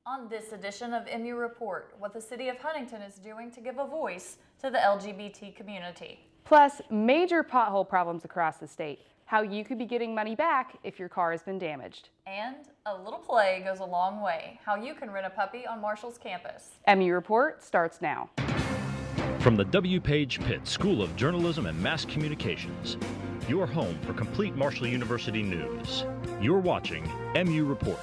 On this edition of MU Report, what the City of Huntington is doing to give a voice to the LGBT community. Plus, major pothole problems across the state, how you could be getting money back if your car has been damaged. And a little play goes a long way, how you can rent a puppy on Marshall's campus. MU Report starts now. From the W. Page Pitt School of Journalism and Mass Communications, your home for complete Marshall University news. You're watching MU Report.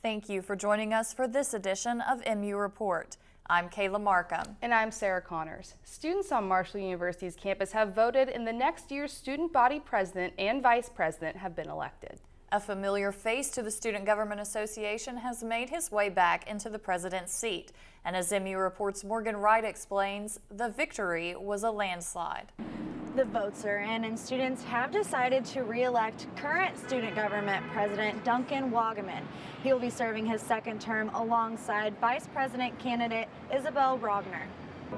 Thank you for joining us for this edition of MU Report. I'm Kayla Markham. And I'm Sarah Connors. Students on Marshall University's campus have voted, and the next year's student body president and vice president have been elected. A familiar face to the Student Government Association has made his way back into the president's seat. And as MU Report's Morgan Wright explains, the victory was a landslide. The votes are in, and students have decided to re-elect current student government president Duncan Wagaman. He will be serving his second term alongside vice president candidate Isabel Rogner.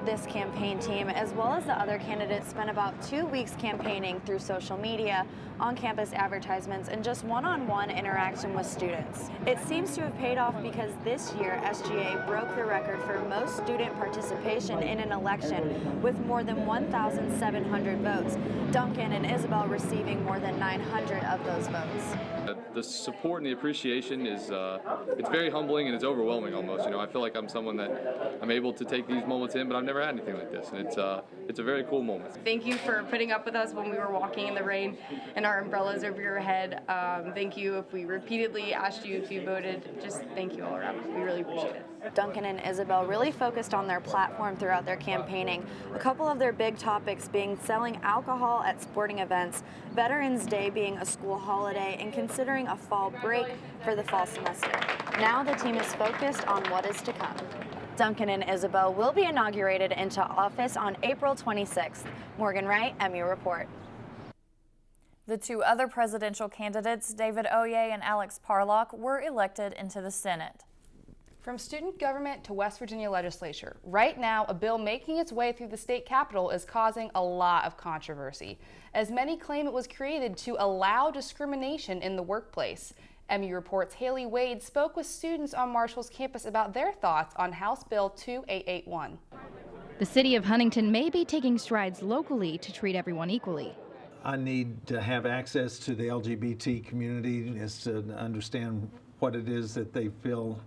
This campaign team, as well as the other candidates, spent about 2 weeks campaigning through social media, on-campus advertisements, and just one-on-one interaction with students. It seems to have paid off because this year SGA broke the record for most student participation in an election with more than 1,700 votes. Duncan and Isabel receiving more than 900 of those votes. The support and the appreciation is it's very humbling and it's overwhelming almost. You know, I feel like I'm someone that I'm able to take these moments in, but I've never had anything like this, and it's a very cool moment. Thank you for putting up with us when we were walking in the rain and our umbrellas over your head. Thank you if we repeatedly asked you if you voted. Just thank you all around. We really appreciate it. Duncan and Isabel really focused on their platform throughout their campaigning. A couple of their big topics being selling alcohol at sporting events, Veterans Day being a school holiday, and considering a fall break for the fall semester. Now the team is focused on what is to come. Duncan and Isabel will be inaugurated into office on April 26th. Morgan Wright, MU Report. The two other presidential candidates, David Oye and Alex Parlock, were elected into the Senate. From student government to West Virginia legislature, right now a bill making its way through the state capitol is causing a lot of controversy, as many claim it was created to allow discrimination in the workplace. MU Report's Haley Wade spoke with students on Marshall's campus about their thoughts on House Bill 2881. The city of Huntington may be taking strides locally to treat everyone equally. I need to have access to the LGBT community is to understand what it is that they feel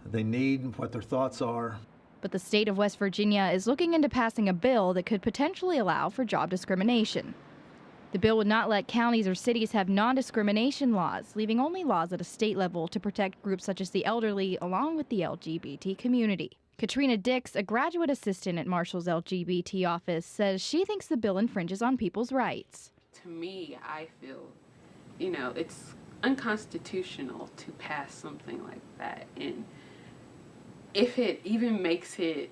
they need, what their thoughts are. But the state of West Virginia is looking into passing a bill that could potentially allow for job discrimination. The bill would not let counties or cities have non-discrimination laws, leaving only laws at a state level to protect groups such as the elderly along with the LGBT community. Katrina Dix, a graduate assistant at Marshall's LGBT office, says she thinks the bill infringes on people's rights. To me, I feel, it's unconstitutional to pass something like that. And if it even makes it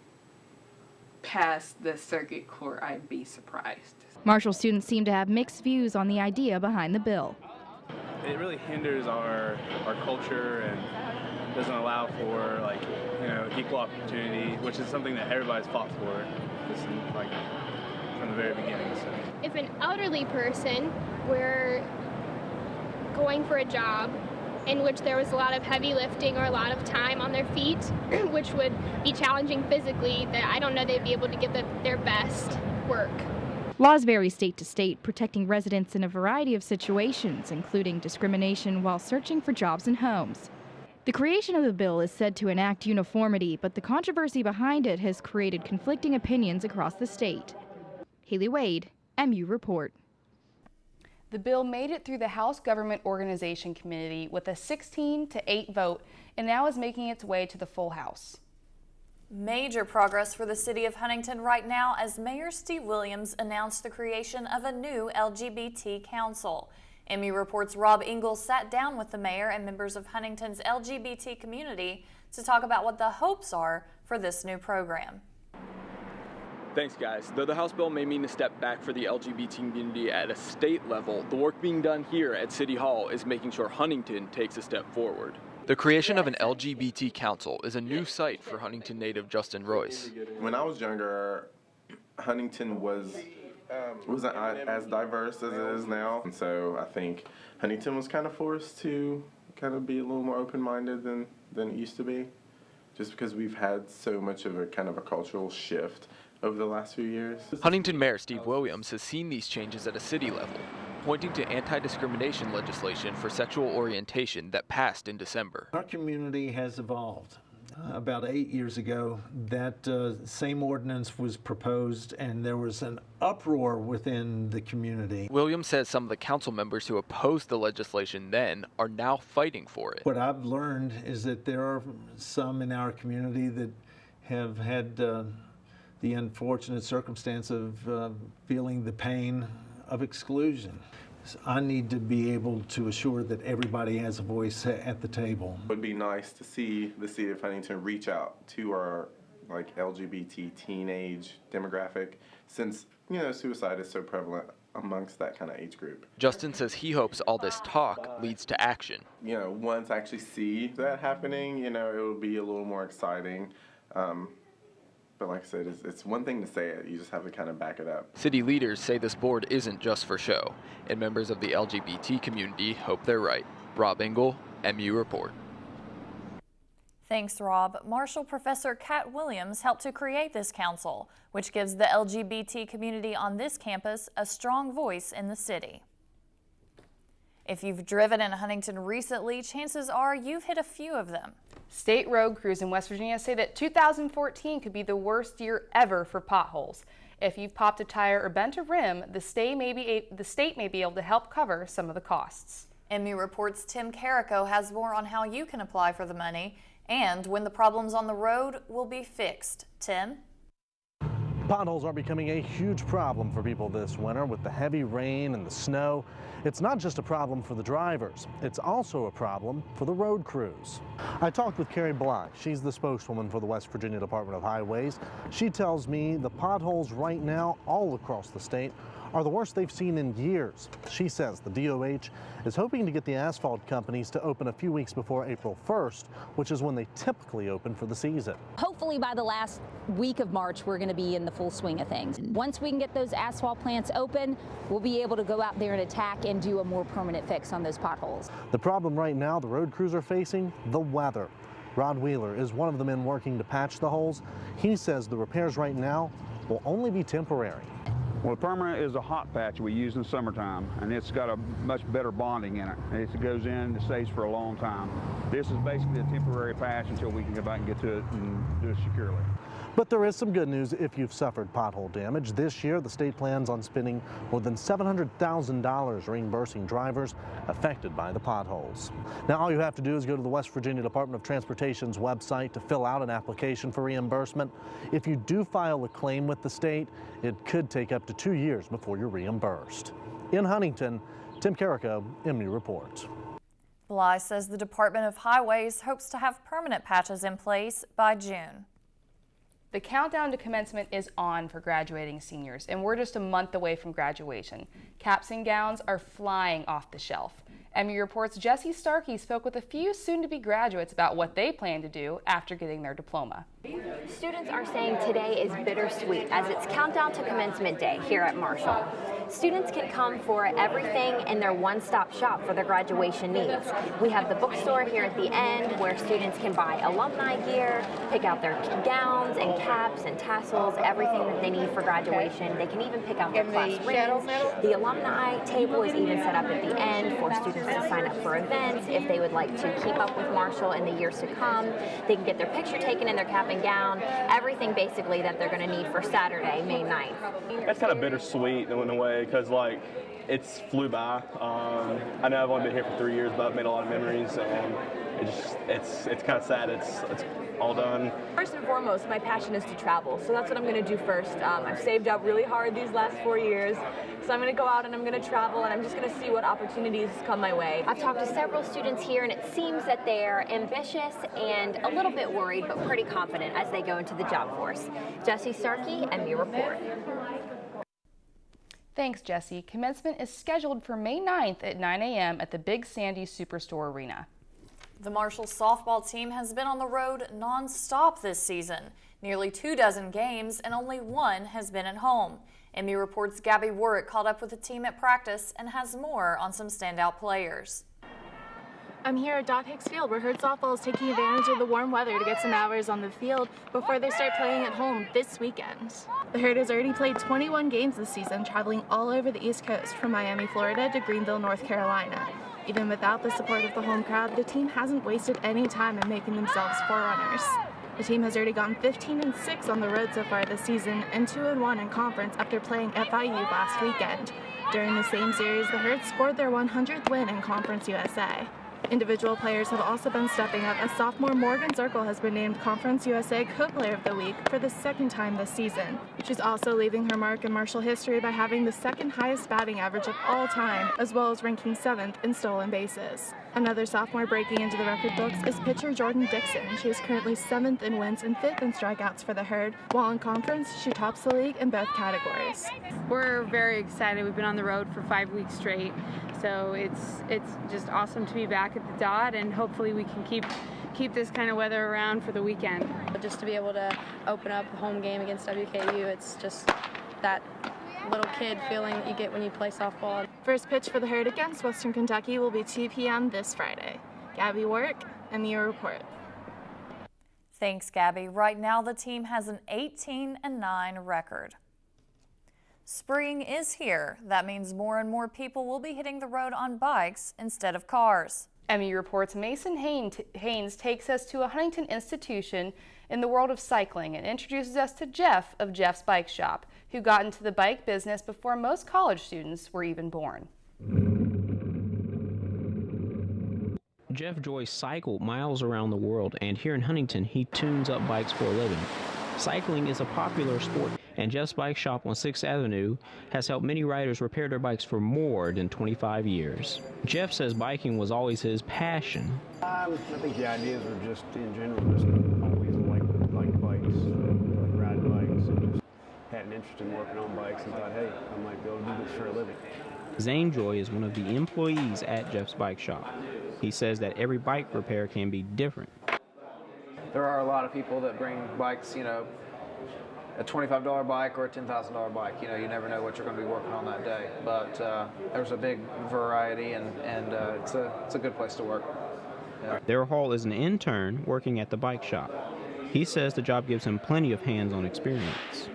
past the circuit court, I'd be surprised. Marshall students seem to have mixed views on the idea behind the bill. It really hinders our culture and doesn't allow for equal opportunity, which is something that everybody's fought for from the very beginning. So. If an elderly person were going for a job in which there was a lot of heavy lifting or a lot of time on their feet, which would be challenging physically, that I don't know they'd be able to give their best work. Laws vary state to state, protecting residents in a variety of situations, including discrimination while searching for jobs and homes. The creation of the bill is said to enact uniformity, but the controversy behind it has created conflicting opinions across the state. Haley Wade, MU Report. The bill made it through the House Government Organization Committee with a 16-8 vote and now is making its way to the full House. Major progress for the city of Huntington right now as Mayor Steve Williams announced the creation of a new LGBT council. MU Report's Rob Ingalls sat down with the mayor and members of Huntington's LGBT community to talk about what the hopes are for this new program. Thanks, guys. Though the House bill may mean a step back for the LGBT community at a state level, the work being done here at City Hall is making sure Huntington takes a step forward. The creation of an LGBT council is a new sight for Huntington native Justin Royce. When I was younger, Huntington was wasn't as diverse as it is now. And so I think Huntington was kind of forced to kind of be a little more open-minded than it used to be, just because we've had so much of a kind of a cultural shift over the last few years. Huntington Mayor Steve Williams has seen these changes at a city level, pointing to anti-discrimination legislation for sexual orientation that passed in December. Our community has evolved. About 8 years ago, that same ordinance was proposed, and there was an uproar within the community. Williams says some of the council members who opposed the legislation then are now fighting for it. What I've learned is that there are some in our community that have had the unfortunate circumstance of feeling the pain of exclusion. I need to be able to assure that everybody has a voice at the table. It would be nice to see the city of Huntington reach out to our LGBT teenage demographic, since suicide is so prevalent amongst that kind of age group. Justin says he hopes all this talk leads to action. Once I actually see that happening, it will be a little more exciting. But like I said, it's one thing to say it, you just have to kind of back it up. City leaders say this board isn't just for show, and members of the LGBT community hope they're right. Rob Engel, MU Report. Thanks, Rob. Marshall Professor Kat Williams helped to create this council, which gives the LGBT community on this campus a strong voice in the city. If you've driven in Huntington recently, chances are you've hit a few of them. State road crews in West Virginia say that 2014 could be the worst year ever for potholes. If you've popped a tire or bent a rim, the state may be able to help cover some of the costs. MU Report's Tim Carrico has more on how you can apply for the money and when the problems on the road will be fixed. Tim? Potholes are becoming a huge problem for people this winter with the heavy rain and the snow. It's not just a problem for the drivers, it's also a problem for the road crews. I talked with Carrie Bly. She's the spokeswoman for the West Virginia Department of Highways. She tells me the potholes right now all across the state are the worst they've seen in years. She says the DOH is hoping to get the asphalt companies to open a few weeks before April 1st, which is when they typically open for the season. Hopefully by the last week of March, we're going to be in the full swing of things. Once we can get those asphalt plants open, we'll be able to go out there and attack and do a more permanent fix on those potholes. The problem right now the road crews are facing, the weather. Rod Wheeler is one of the men working to patch the holes. He says the repairs right now will only be temporary. Well, permanent is a hot patch we use in the summertime, and it's got a much better bonding in it. It goes in, it stays for a long time. This is basically a temporary patch until we can go back and get to it and do it securely. But there is some good news if you've suffered pothole damage. This year, the state plans on spending more than $700,000 reimbursing drivers affected by the potholes. Now, all you have to do is go to the West Virginia Department of Transportation's website to fill out an application for reimbursement. If you do file a claim with the state, it could take up to 2 years before you're reimbursed. In Huntington, Tim Carrico, MU Report. Bly says the Department of Highways hopes to have permanent patches in place by June. The countdown to commencement is on for graduating seniors, and we're just a month away from graduation. Caps and gowns are flying off the shelf. MU Report's Jesse Starkey spoke with a few soon-to-be graduates about what they plan to do after getting their diploma. Students are saying today is bittersweet as it's countdown to commencement day here at Marshall. Students can come for everything in their one-stop shop for their graduation needs. We have the bookstore here at the end where students can buy alumni gear, pick out their gowns and caps and tassels, everything that they need for graduation. They can even pick out their class rings. The alumni table is even set up at the end for students to sign up for events if they would like to keep up with Marshall in the years to come. They can get their picture taken in their cap and gown, everything basically that they're going to need for Saturday, May 9th. That's kind of bittersweet in a way because it's flew by. I know I've only been here for 3 years, but I've made a lot of memories, and it's kind of sad it's all done. First and foremost, my passion is to travel, so that's what I'm going to do first. I've saved up really hard these last 4 years, so I'm going to go out and I'm going to travel, and I'm just going to see what opportunities come my way. I've talked to several students here, and it seems that they're ambitious and a little bit worried, but pretty confident as they go into the job force. Jesse Starkey, MU Report. Thanks, Jesse. Commencement is scheduled for May 9th at 9 a.m. at the Big Sandy Superstore Arena. The Marshall softball team has been on the road non-stop this season. Nearly 24 games and only one has been at home. Emmy Reports' Gabby Warwick caught up with the team at practice and has more on some standout players. I'm here at Doc Hicks Field, where Herd Softball is taking advantage of the warm weather to get some hours on the field before they start playing at home this weekend. The Herd has already played 21 games this season, traveling all over the East Coast, from Miami, Florida to Greenville, North Carolina. Even without the support of the home crowd, the team hasn't wasted any time in making themselves forerunners. The team has already gone 15-6 on the road so far this season and 2-1 in conference after playing FIU last weekend. During the same series, the Herd scored their 100th win in Conference USA. Individual players have also been stepping up, as sophomore Morgan Zirkle has been named Conference USA Co-Player of the Week for the second time this season. She's also leaving her mark in Marshall history by having the second highest batting average of all time, as well as ranking 7th in stolen bases. Another sophomore breaking into the record books is pitcher Jordan Dixon. She is currently 7th in wins and 5th in strikeouts for the Herd, while in conference she tops the league in both categories. We're very excited. We've been on the road for 5 weeks straight, so it's just awesome to be back at the Dot, and hopefully we can keep this kind of weather around for the weekend. Just to be able to open up a home game against WKU, it's just that little kid feeling that you get when you play softball. First pitch for the Herd against Western Kentucky will be 2 p.m. this Friday. Gabby Warwick, Emmy Report. Thanks, Gabby. Right now, the team has an 18-9 record. Spring is here. That means more and more people will be hitting the road on bikes instead of cars. Emmy Reports' Mason Haynes takes us to a Huntington institution in the world of cycling and introduces us to Jeff of Jeff's Bike Shop, who got into the bike business before most college students were even born. Jeff Joyce cycled miles around the world, and here in Huntington, he tunes up bikes for a living. Cycling is a popular sport, and Jeff's Bike Shop on 6th Avenue has helped many riders repair their bikes for more than 25 years. Jeff says biking was always his passion. I think the ideas were just, in general, just always like bikes, like ride bikes, and just had an interest in working on bikes and thought, hey, I might be able to do this for a living. Zane Joy is one of the employees at Jeff's Bike Shop. He says that every bike repair can be different. There are a lot of people that bring bikes, a $25 bike or a $10,000 bike. You never know what you're going to be working on that day. But there's a big variety, and it's a good place to work. Yeah. Darryl Hall is an intern working at the bike shop. He says the job gives him plenty of hands-on experience.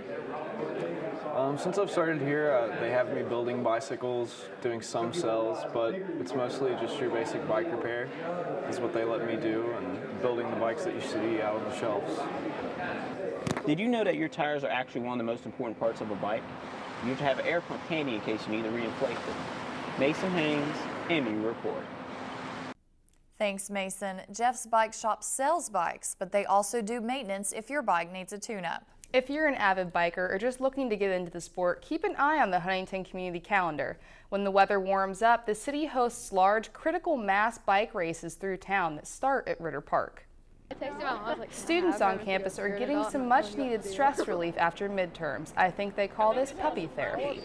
Since I've started here, they have me building bicycles, doing some cells, but it's mostly just your basic bike repair is what they let me do, and building the bikes that you see out on the shelves. Did you know that your tires are actually one of the most important parts of a bike? You have to have an air pump handy in case you need to reinflate them. Mason Haynes, Emmy Report. Thanks, Mason. Jeff's Bike Shop sells bikes, but they also do maintenance if your bike needs a tune-up. If you're an avid biker or just looking to get into the sport, keep an eye on the Huntington community calendar. When the weather warms up, the city hosts large critical mass bike races through town that start at Ritter Park. Students on campus are getting some much-needed stress relief after midterms. I think they call this puppy therapy.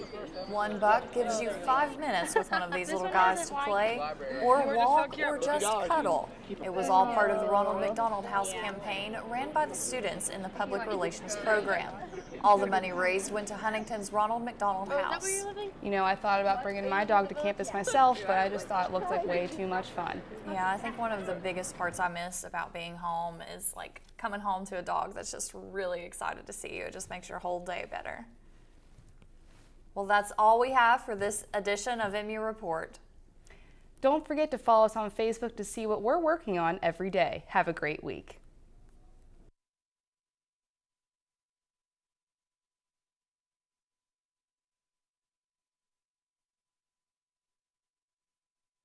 $1 gives you 5 minutes with one of these little guys to play, or walk, or just cuddle. It was all part of the Ronald McDonald House campaign ran by the students in the public relations program. All the money raised went to Huntington's Ronald McDonald House. I thought about bringing my dog to campus myself, but I just thought it looked like way too much fun. Yeah, I think one of the biggest parts I miss about being home is like coming home to a dog that's just really excited to see you. It just makes your whole day better. Well, that's all we have for this edition of Emmy Report. Don't forget to follow us on Facebook to see what we're working on every day. Have a great week.